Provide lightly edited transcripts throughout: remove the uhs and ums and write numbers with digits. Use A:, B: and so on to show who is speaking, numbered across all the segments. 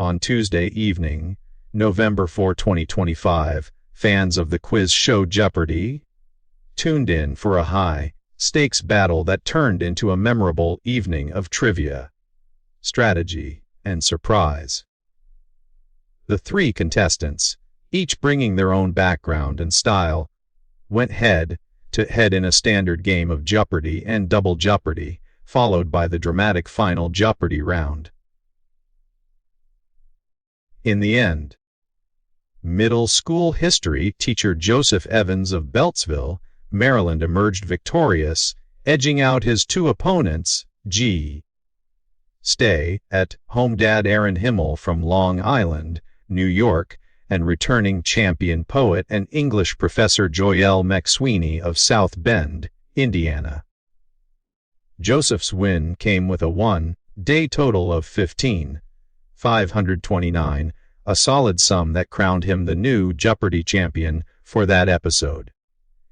A: On Tuesday evening, November 4, 2025, fans of the quiz show Jeopardy! Tuned in for a high-stakes battle that turned into a memorable evening of trivia, strategy, and surprise. The three contestants, each bringing their own background and style, went head-to-head in a standard game of Jeopardy and Double Jeopardy, followed by the dramatic final Jeopardy round. In the end, middle school history teacher Joseph Evans of Beltsville, Maryland emerged victorious, edging out his two opponents, stay-at-home dad Aaron Himmel from Long Island, New York, and returning champion poet and English professor Joyelle McSweeney of South Bend, Indiana. Joseph's win came with a one-day total of $15,529, a solid sum that crowned him the new Jeopardy champion for that episode.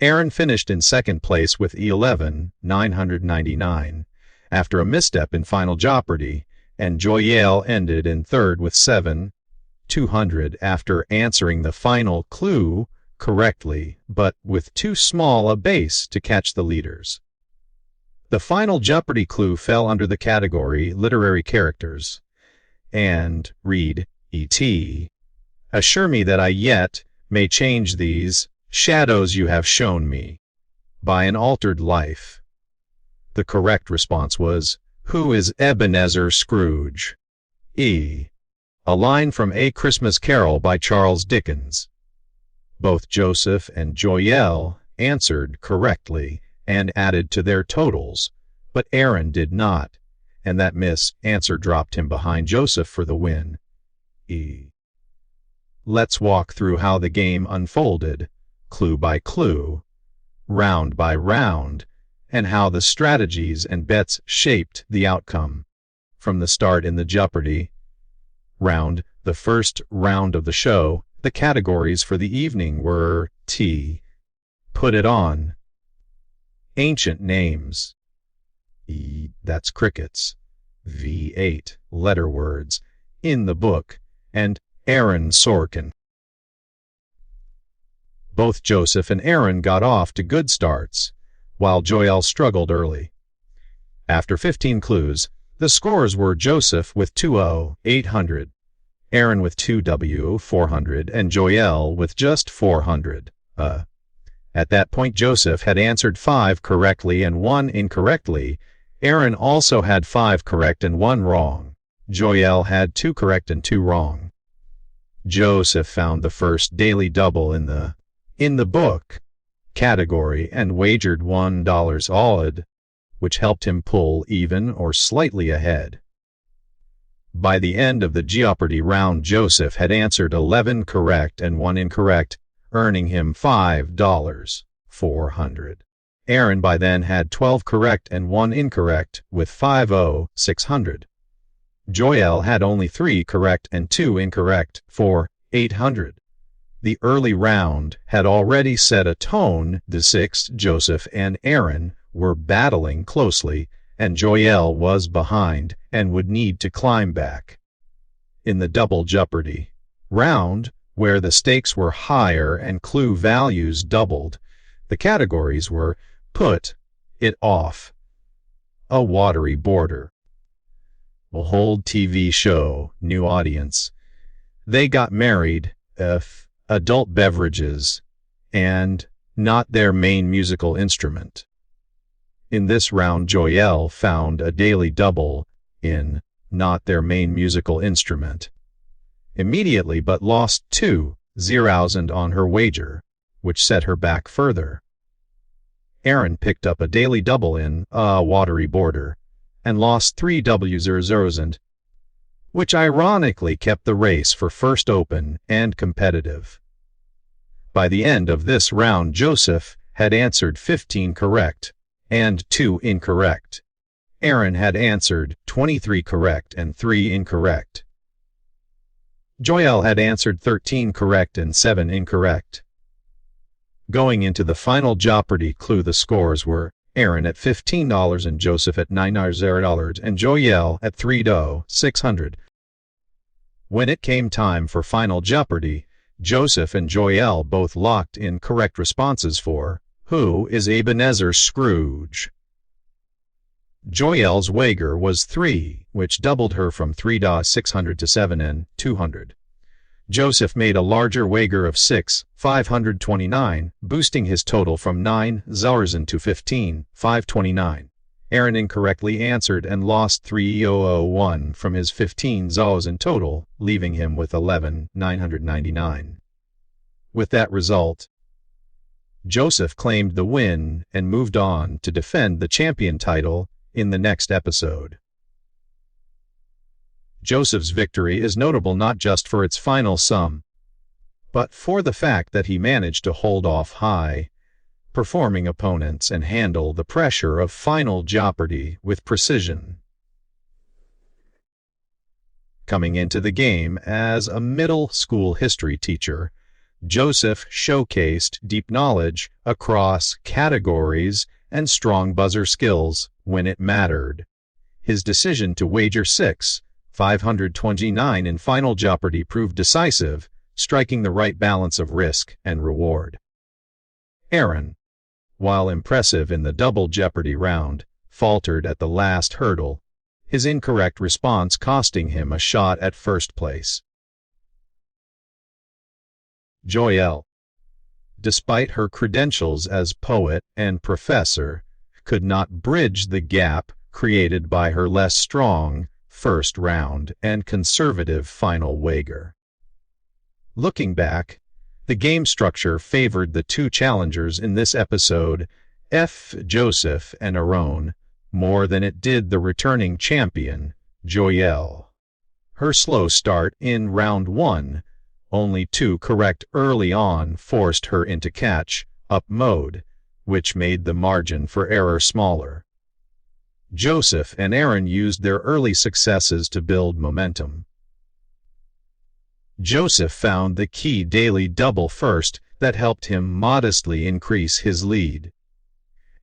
A: Aaron finished in second place with $11,999 after a misstep in Final Jeopardy, and Joyelle ended in third with $7,200 after answering the final clue correctly, but with too small a base to catch the leaders. The final Jeopardy clue fell under the category Literary Characters, and read, E.T. Assure me that I yet may change these shadows you have shown me by an altered life. The correct response was, Who is Ebenezer Scrooge? A line from A Christmas Carol by Charles Dickens. Both Joseph and Joyelle answered correctly and added to their totals, but Aaron did not, and that miss-answer dropped him behind Joseph for the win. Let's walk through how the game unfolded, clue by clue, round by round, and how the strategies and bets shaped the outcome. From the start in the Jeopardy! Round, the first round of the show, the categories for the evening were T. Put it on. Ancient names. E. That's crickets. V8. Letter words. In the book. And Aaron Sorkin. Both Joseph and Aaron got off to good starts, while Joyelle struggled early. After 15 clues, the scores were Joseph with 2,800, Aaron with 2,400, and Joyelle with just 400. At that point, Joseph had answered 5 correctly and 1 incorrectly. Aaron also had 5 correct and 1 wrong. Joyelle had 2 correct and 2 wrong. Joseph found the first daily double in the book category and wagered $1 odd, which helped him pull even or slightly ahead. By the end of the Jeopardy round, Joseph had answered 11 correct and 1 incorrect, earning him $5,400. Aaron by then had 12 correct and 1 incorrect, with $5,600. Joyelle had only 3 correct and 2 incorrect, for $800. The early round had already set a tone. The sixth, Joseph and Aaron were battling closely, and Joyelle was behind and would need to climb back. In the Double Jeopardy! Round, where the stakes were higher and clue values doubled, the categories were Put It Off, A Watery Border, Old TV Show, New Audience, They Got Married, Adult Beverages, and Not Their Main Musical Instrument. In this round, Joyelle found a daily double in Not Their Main Musical Instrument immediately, but lost $2,000 on her wager, which set her back further. Aaron picked up a daily double in A Watery Border and lost $3,000, which ironically kept the race for first open and competitive. By the end of this round, Joseph had answered 15 correct and 2 incorrect. Aaron had answered 23 correct and 3 incorrect. Joyelle had answered 13 correct and 7 incorrect. Going into the final Jeopardy clue, the scores were Aaron at $15 and Joseph at $9,000 and Joyelle at $3,600. When it came time for Final Jeopardy, Joseph and Joyelle both locked in correct responses for Who is Ebenezer Scrooge? Joyelle's wager was 3, which doubled her from 3,600 to 7,200. Joseph made a larger wager of 6,529, boosting his total from 9,000 to 15,529. Aaron incorrectly answered and lost 3,001 from his 15,000 total, leaving him with 11,999. With that result, Joseph claimed the win and moved on to defend the champion title in the next episode. Joseph's victory is notable not just for its final sum, but for the fact that he managed to hold off high-performing opponents and handle the pressure of Final Jeopardy with precision. Coming into the game as a middle school history teacher, Joseph showcased deep knowledge across categories and strong buzzer skills when it mattered. His decision to wager 6,529 in Final Jeopardy proved decisive, striking the right balance of risk and reward. Aaron, while impressive in the Double Jeopardy round, faltered at the last hurdle, his incorrect response costing him a shot at first place. Joyelle, despite her credentials as poet and professor, could not bridge the gap created by her less strong first round and conservative final wager. Looking back, the game structure favored the two challengers in this episode, Joseph and Aaron, more than it did the returning champion, Joyelle. Her slow start in round 1, only 2 correct early on, forced her into catch-up mode, which made the margin for error smaller. Joseph and Aaron used their early successes to build momentum. Joseph found the key daily double first that helped him modestly increase his lead.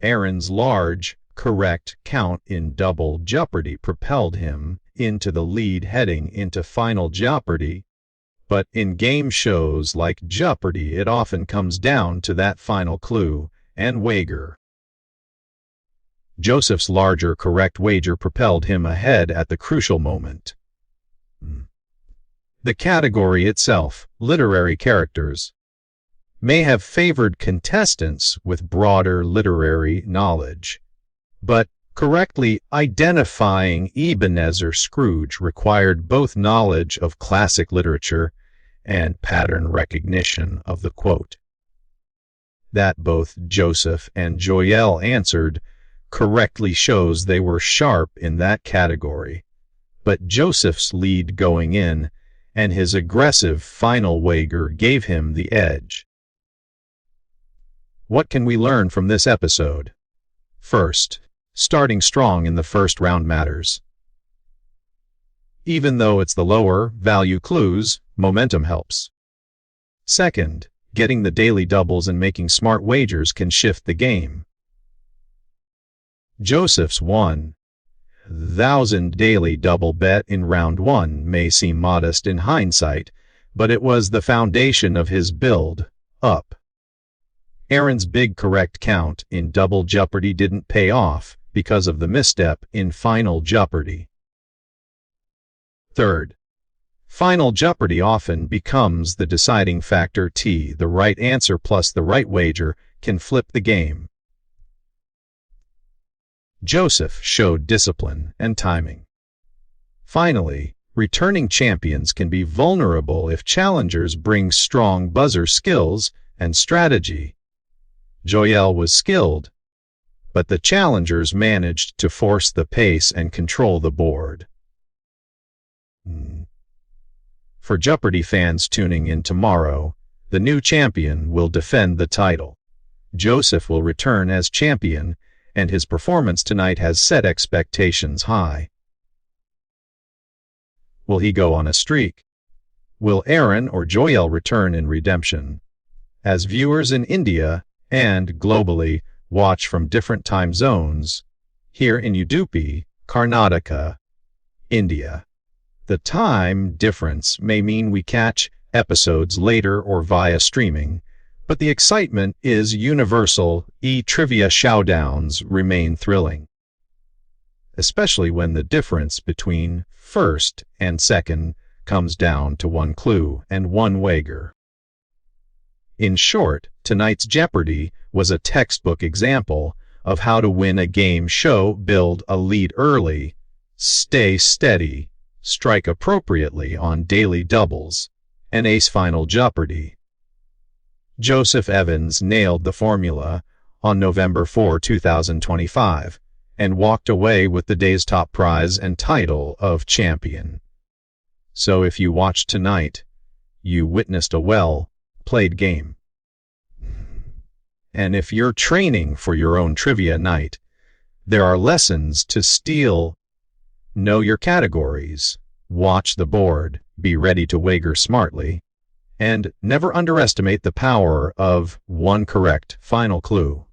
A: Aaron's large, correct count in Double Jeopardy propelled him into the lead heading into Final Jeopardy, but in game shows like Jeopardy it often comes down to that final clue and wager. Joseph's larger correct wager propelled him ahead at the crucial moment. The category itself, literary characters, may have favored contestants with broader literary knowledge, but correctly identifying Ebenezer Scrooge required both knowledge of classic literature and pattern recognition of the quote. That both Joseph and Joyelle answered correctly shows they were sharp in that category, but Joseph's lead going in and his aggressive final wager gave him the edge. What can we learn from this episode? First, starting strong in the first round matters. Even though it's the lower value clues, momentum helps. Second, getting the daily doubles and making smart wagers can shift the game. Joseph's 1,000 daily double bet in round 1 may seem modest in hindsight, but it was the foundation of his build-up. Aaron's big correct count in Double Jeopardy didn't pay off because of the misstep in Final Jeopardy. Third, Final Jeopardy often becomes the deciding factor. The right answer plus the right wager can flip the game. Joseph showed discipline and timing. Finally, returning champions can be vulnerable if challengers bring strong buzzer skills and strategy. Joyelle was skilled, but the challengers managed to force the pace and control the board. For Jeopardy fans tuning in tomorrow, the new champion will defend the title. Joseph will return as champion, and his performance tonight has set expectations high. Will he go on a streak? Will Aaron or Joyelle return in redemption? As viewers in India and globally watch from different time zones, here in Udupi, Karnataka, India, The time difference may mean we catch episodes later or via streaming, but the excitement is universal. Trivia showdowns remain thrilling, especially when the difference between first and second comes down to one clue and one wager. In short, tonight's Jeopardy was a textbook example of how to win a game show: build a lead early, stay steady, strike appropriately on daily doubles, and ace final Jeopardy. Joseph Evans nailed the formula on November 4, 2025, and walked away with the day's top prize and title of champion. So if you watched tonight, you witnessed a well-played game. And if you're training for your own trivia night, there are lessons to steal. Know your categories, watch the board, be ready to wager smartly, and never underestimate the power of one correct final clue.